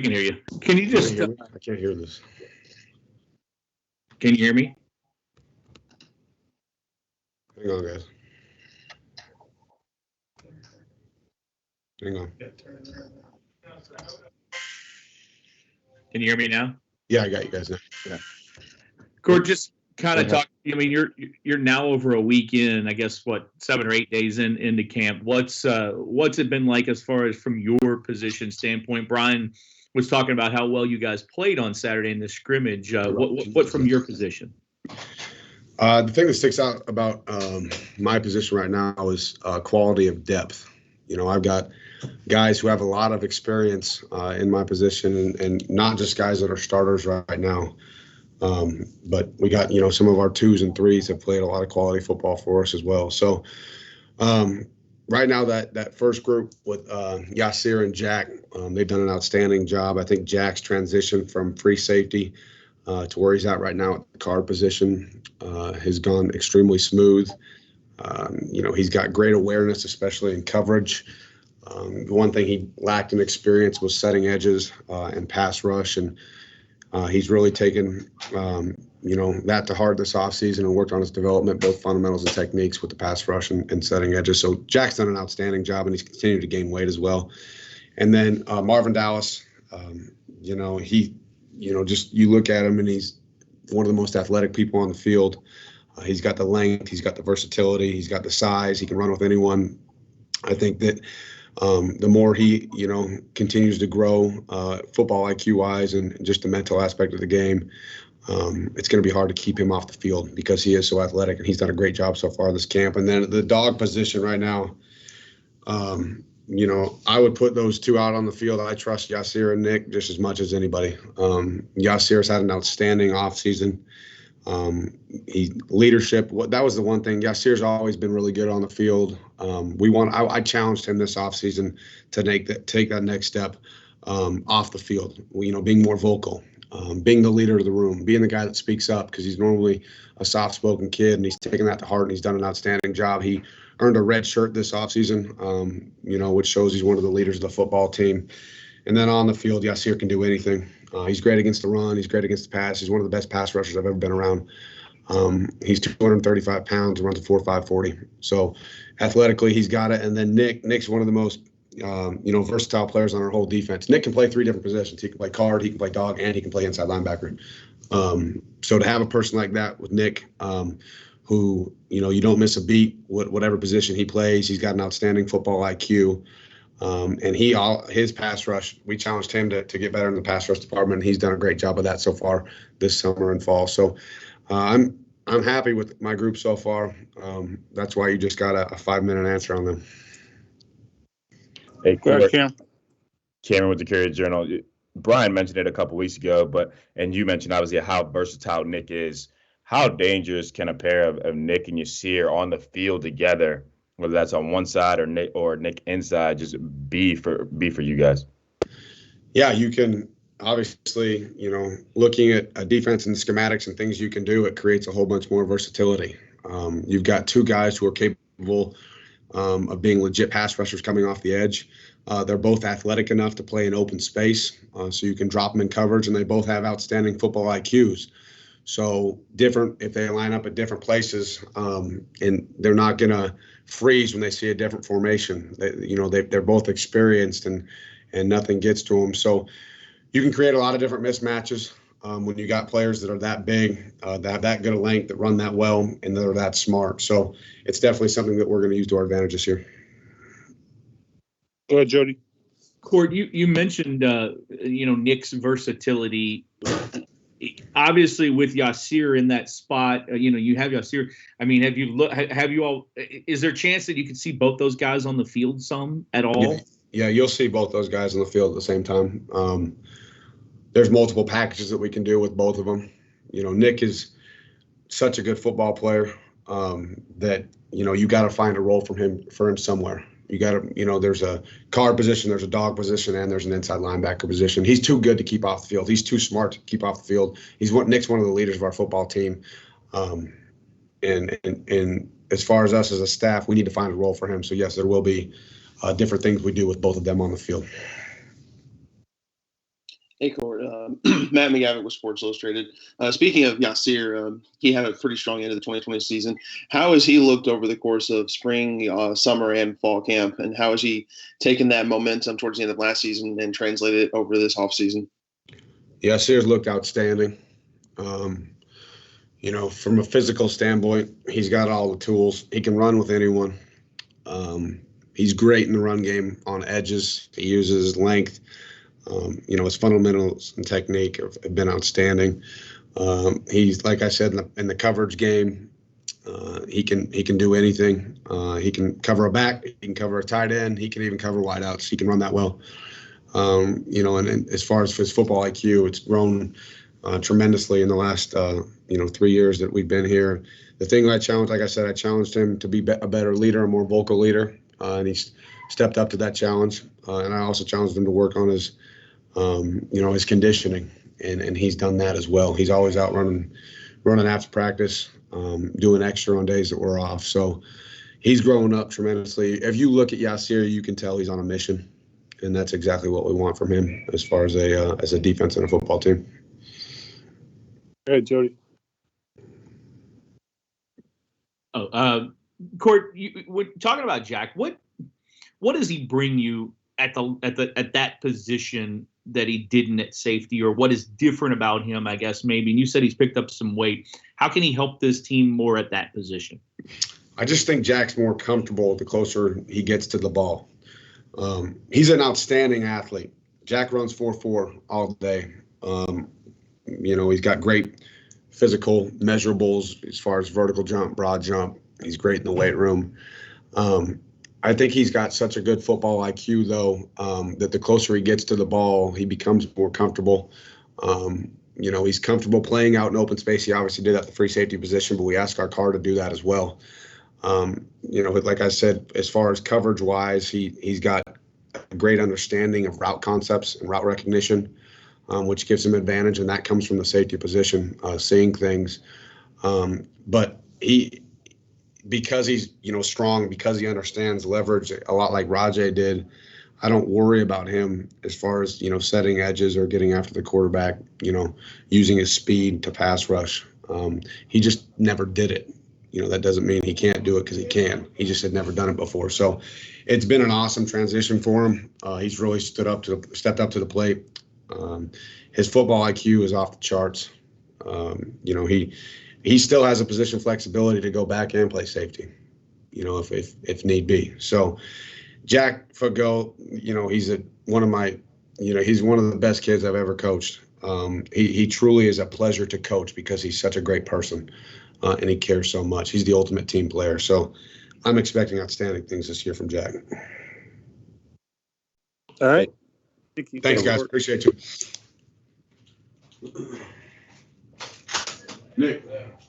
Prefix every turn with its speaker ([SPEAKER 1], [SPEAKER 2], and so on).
[SPEAKER 1] can hear you. Can you just?
[SPEAKER 2] I can't hear this.
[SPEAKER 1] Can you hear me?
[SPEAKER 2] Hang on, guys. Hang on.
[SPEAKER 1] Can you hear me now?
[SPEAKER 2] Yeah, I got you guys now.
[SPEAKER 1] Yeah. Cort, just kind of talk. I mean, you're now over a week in. I guess 7 or 8 days into camp. What's it been like as far as from your position standpoint? Brian was talking about how well you guys played on Saturday in the scrimmage. What from your position?
[SPEAKER 2] The thing that sticks out about my position right now is quality of depth. I've got guys who have a lot of experience in my position, and not just guys that are starters right now. But we got, some of our 2s and 3s have played a lot of quality football for us as well. So right now that first group with Yasir and Jack, they've done an outstanding job. I think Jack's transition from free safety to where he's at right now at the guard position has gone extremely smooth. He's got great awareness, especially in coverage. The one thing he lacked in experience was setting edges and pass rush, and he's really taken that to heart this offseason and worked on his development, both fundamentals and techniques with the pass rush and setting edges. So Jack's done an outstanding job, and he's continued to gain weight as well. And then Marvin Dallas, you look at him and he's one of the most athletic people on the field. He's got the length, he's got the versatility, he's got the size, he can run with anyone. I think that the more he, continues to grow football IQ wise and just the mental aspect of the game, it's going to be hard to keep him off the field because he is so athletic, and he's done a great job so far this camp. And then the dog position right now, I would put those 2 out on the field. I trust Yasir and Nick just as much as anybody. Yasir's had an outstanding offseason. Leadership. That was the one thing. Yasir's always been really good on the field. I challenged him this offseason to take that next step off the field. Being more vocal, being the leader of the room, being the guy that speaks up, because he's normally a soft-spoken kid, and he's taken that to heart, and he's done an outstanding job. He earned a red shirt this offseason, which shows he's one of the leaders of the football team. And then on the field, Yasir can do anything. He's great against the run. He's great against the pass. He's one of the best pass rushers I've ever been around. He's 235 pounds and runs a 4.5 40. So athletically, he's got it. And then Nick's one of the most, versatile players on our whole defense. Nick can play 3 different positions. He can play guard, he can play dog, and he can play inside linebacker. So to have a person like that with Nick, who, you don't miss a beat, whatever position he plays, he's got an outstanding football IQ. And his pass rush, we challenged him to get better in the pass rush department. He's done a great job of that so far this summer and fall. So I'm happy with my group so far. That's why you just got a 5-minute answer on them.
[SPEAKER 3] Hey, Cameron with the Courier Journal. Brian mentioned it a couple weeks ago, and you mentioned obviously how versatile Nick is. How dangerous can a pair of Nick and Yasir on the field together, whether that's on one side or Nick inside, just be for you guys?
[SPEAKER 2] Yeah, you can obviously, looking at a defense and the schematics and things you can do, it creates a whole bunch more versatility. You've got 2 guys who are capable of being legit pass rushers coming off the edge. They're both athletic enough to play in open space, so you can drop them in coverage, and they both have outstanding football IQs. So different if they line up at different places, and they're not going to freeze when they see a different formation. They're both experienced, and nothing gets to them. So you can create a lot of different mismatches when you got players that are that big, that have that good a length, that run that well, and that are that smart. So it's definitely something that we're going to use to our advantage this year.
[SPEAKER 4] Go ahead, Jody.
[SPEAKER 1] Cort, you mentioned Nick's versatility. Obviously, with Yasir in that spot, you have Yasir. I mean, have you all? Is there a chance that you could see both those guys on the field some at all?
[SPEAKER 2] Yeah, you'll see both those guys on the field at the same time. There's multiple packages that we can do with both of them. Nick is such a good football player that you got to find a role for him somewhere. You got to, there's a guard position, there's a dog position, and there's an inside linebacker position. He's too good to keep off the field. He's too smart to keep off the field. Nick's one of the leaders of our football team. And as far as us as a staff, we need to find a role for him. So, yes, there will be different things we do with both of them on the field.
[SPEAKER 5] Hey, Cort. Matt McGavick with Sports Illustrated. Speaking of Yasir, he had a pretty strong end of the 2020 season. How has he looked over the course of spring, summer, and fall camp? And how has he taken that momentum towards the end of last season and translated it over this offseason?
[SPEAKER 2] Yasir's looked outstanding. From a physical standpoint, he's got all the tools. He can run with anyone. He's great in the run game on edges. He uses his length. His fundamentals and technique have been outstanding. He's, like I said, in the coverage game, he can do anything. He can cover a back. He can cover a tight end. He can even cover wideouts. He can run that well. And as far as his football IQ, it's grown tremendously in the last 3 years that we've been here. The thing that I challenged him to be a better leader, a more vocal leader, and he's stepped up to that challenge. And I also challenged him to work on his conditioning, and he's done that as well. He's always out running after practice, doing extra on days that we're off. So he's growing up tremendously. If you look at Yasir, you can tell he's on a mission, and that's exactly what we want from him as far as a defense and a football team.
[SPEAKER 4] Go ahead, Jody.
[SPEAKER 1] Cort, we're talking about Jack. What does he bring you at that position that he didn't at safety, or what is different about him, I guess, maybe? And you said he's picked up some weight. How can he help this team more at that position?
[SPEAKER 2] I just think Jack's more comfortable the closer he gets to the ball. He's an outstanding athlete. Jack runs 4.4 all day. He's got great physical measurables as far as vertical jump, broad jump. He's great in the weight room. I think he's got such a good football IQ, though, that the closer he gets to the ball, he becomes more comfortable. He's comfortable playing out in open space. He obviously did that at the free safety position, but we asked our car to do that as well. Like I said, as far as coverage-wise, he's got a great understanding of route concepts and route recognition, which gives him advantage, and that comes from the safety position, seeing things. But because he's strong, because he understands leverage a lot like Rajay did, I don't worry about him as far as setting edges or getting after the quarterback, using his speed to pass rush. He just never did it. That doesn't mean he can't do it, because he can. He just had never done it before. So it's been an awesome transition for him. He's really stepped up to the plate. His football IQ is off the charts. He still has a position flexibility to go back and play safety, if need be. So Jack Fago, he's one of the best kids I've ever coached. He truly is a pleasure to coach because he's such a great person, and he cares so much. He's the ultimate team player. So I'm expecting outstanding things this year from Jack.
[SPEAKER 4] All right.
[SPEAKER 2] Thanks, guys. Appreciate you. Nick.